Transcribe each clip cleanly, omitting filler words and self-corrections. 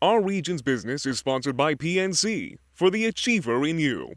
Our region's business is sponsored by PNC for the achiever in you.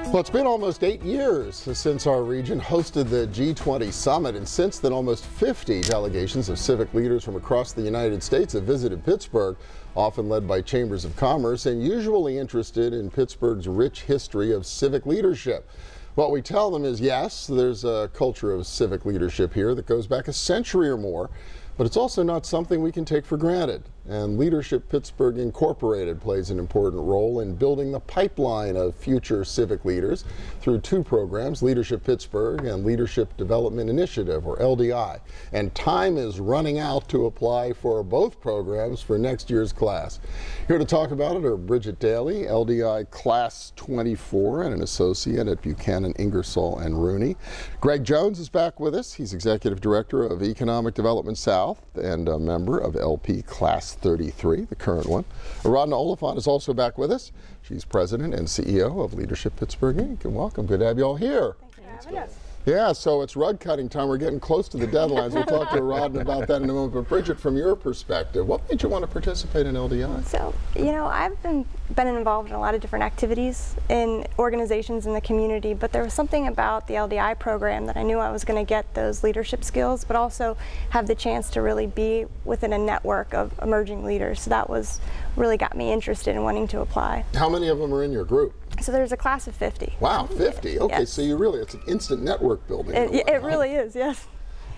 Well, it's been almost 8 years since our region hosted the G20 summit, and since then almost 50 delegations of civic leaders from across the United States have visited Pittsburgh, often led by chambers of commerce and usually interested in Pittsburgh's rich history of civic leadership. What we tell them is, yes, there's a culture of civic leadership here that goes back a century or more, but it's also not something we can take for granted. And Leadership Pittsburgh Incorporated plays an important role in building the pipeline of future civic leaders through two programs, Leadership Pittsburgh and Leadership Development Initiative, or LDI. And time is running out to apply for both programs for next year's class. Here to talk about it are Bridget Daly, LDI Class 24 and an associate at Buchanan, Ingersoll and Rooney. Greg Jones is back with us. He's Executive Director of Economic Development South and a member of LP Class 33, the current one. Aradhna Oliphant is also back with us. She's President and CEO of Leadership Pittsburgh Inc. And welcome. Good to have you all here. Thank you for having us. Yeah, so it's rug cutting time. We're getting close to the deadlines. We'll talk to Aradhna about that in a moment. But Bridget, from your perspective, what made you want to participate in LDI? So, you know, I've been involved in a lot of different activities in organizations in the community, but there was something about the LDI program that I knew I was going to get those leadership skills, but also have the chance to really be within a network of emerging leaders. So that was really got me interested in wanting to apply. How many of them are in your group? So there's a class of 50. Wow, 50. Okay, yes. So you really, it's an instant network building. It really is, yes.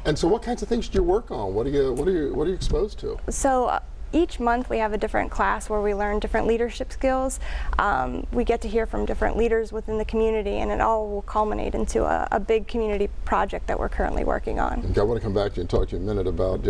And so what kinds of things do you work on? What are you exposed to? So each month we have a different class where we learn different leadership skills. We get to hear from different leaders within the community, and it all will culminate into a big community project that we're currently working on. Okay, I want to come back to you and talk to you in a minute about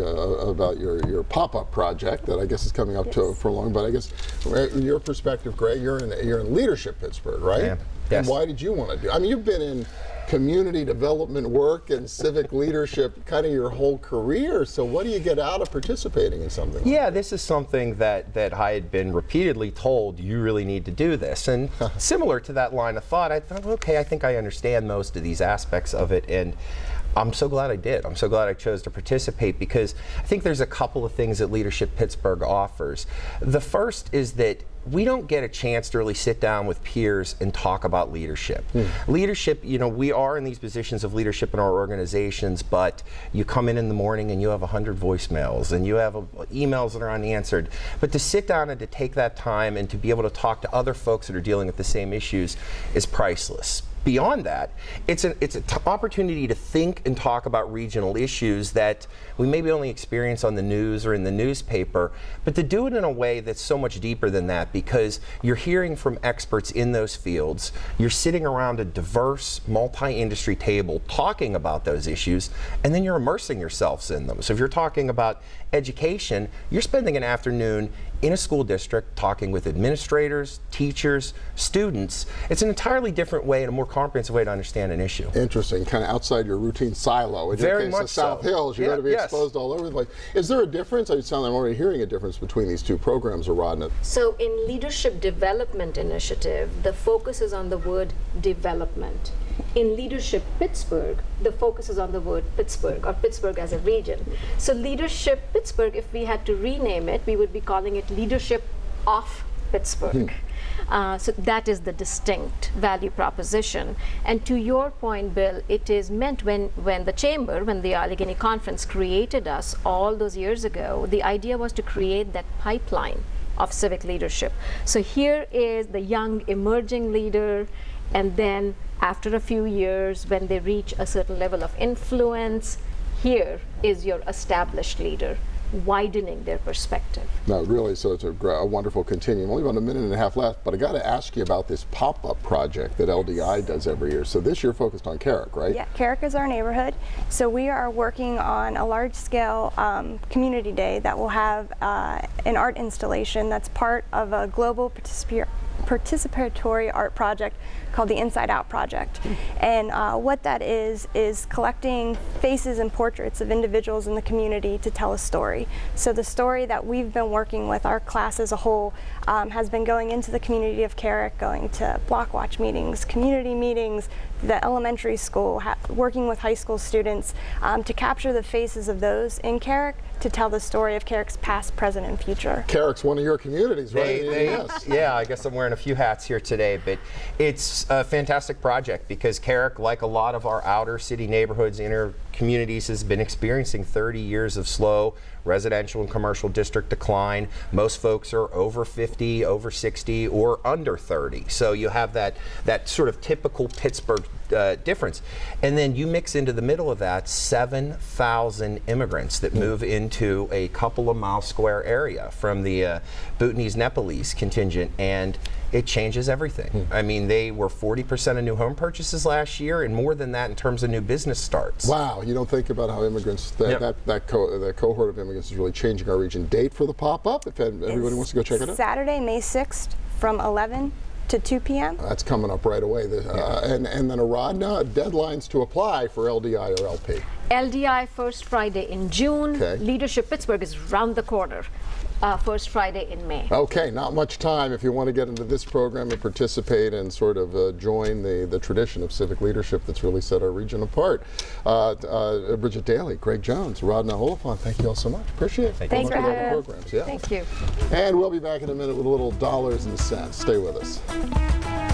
your pop-up project that I guess is coming up Yes. for long. But I guess from your perspective, Greg, you're in Leadership Pittsburgh, right? Yeah. Yes. And why did you want to do? I mean, you've been in community development work and civic leadership kind of your whole career. So what do you get out of participating in something like Yeah, this is something that I had been repeatedly told, you really need to do this. And similar to that line of thought, I thought, okay, I think I understand most of these aspects of it. And I'm so glad I did. I'm so glad I chose to participate, because I think there's a couple of things that Leadership Pittsburgh offers. The first is that we don't get a chance to really sit down with peers and talk about leadership. Leadership, you know, we are in these positions of leadership in our organizations, but you come in the morning and you have 100 voicemails and you have emails that are unanswered. But to sit down and to take that time and to be able to talk to other folks that are dealing with the same issues is priceless. Beyond that, it's an opportunity to think and talk about regional issues that we maybe only experience on the news or in the newspaper, but to do it in a way that's so much deeper than that, because you're hearing from experts in those fields, you're sitting around a diverse multi-industry table talking about those issues, and then you're immersing yourselves in them. So if you're talking about education, you're spending an afternoon in a school district talking with administrators, teachers, students. It's an entirely different way and a more comprehensive way to understand an issue. Interesting, kind of outside your routine silo. In Very your case, much the South Hills, you're going to be exposed all over the place. Is there a difference? I'm already hearing a difference between these two programs, Aradhna. So in Leadership Development Initiative, the focus is on the word development. In Leadership Pittsburgh, the focus is on the word Pittsburgh, or Pittsburgh as a region. So Leadership Pittsburgh, if we had to rename it, we would be calling it Leadership of Pittsburgh. So that is the distinct value proposition. And to your point, Bill, it is meant when the Chamber, when the Allegheny Conference created us all those years ago, the idea was to create that pipeline of civic leadership. So here is the young emerging leader, and then after a few years, when they reach a certain level of influence, here is your established leader, widening their perspective. No, really, so it's a wonderful continuum. Only about a minute and a half left, but I got to ask you about this pop-up project that LDI does every year. So this year focused on Carrick, right? Yeah, Carrick is our neighborhood. So we are working on a large-scale community day that will have an art installation that's part of a global participatory art project called the Inside Out Project. And what that is collecting faces and portraits of individuals in the community to tell a story. So the story that we've been working with, our class as a whole, has been going into the community of Carrick, going to block watch meetings, community meetings, the elementary school, working with high school students to capture the faces of those in Carrick, to tell the story of Carrick's past, present, and future. Carrick's one of your communities, right? Yes. Yeah, I guess I'm wearing a few hats here today, but it's a fantastic project because Carrick, like a lot of our outer city neighborhoods, inner communities, has been experiencing 30 years of slow residential and commercial district decline. Most folks are over 50, over 60, or under 30. So you have that sort of typical Pittsburgh difference. And then you mix into the middle of that 7,000 immigrants that move into a couple of mile square area from the Bhutanese Nepalese contingent, and it changes everything. I mean, they were 40% of new home purchases last year, and more than that in terms of new business starts. Wow, you don't think about how immigrants, that cohort of immigrants is really changing our region. Date for the pop-up, if everybody wants to go check it out? Saturday, May 6th from 11 to 2 p.m. That's coming up right away. And then Aradhna, deadlines to apply for LDI or LP. LDI first Friday in June. Okay. Leadership Pittsburgh is round the corner. First Friday in May. Okay, not much time if you want to get into this program and participate and sort of join the tradition of civic leadership that's really set our region apart. Bridget Daly, Greg Jones, Aradhna Oliphant, thank you all so much. Appreciate it. Thanks for having us. Programs. Yeah. Thank you. And we'll be back in a minute with a little dollars and cents. Stay with us.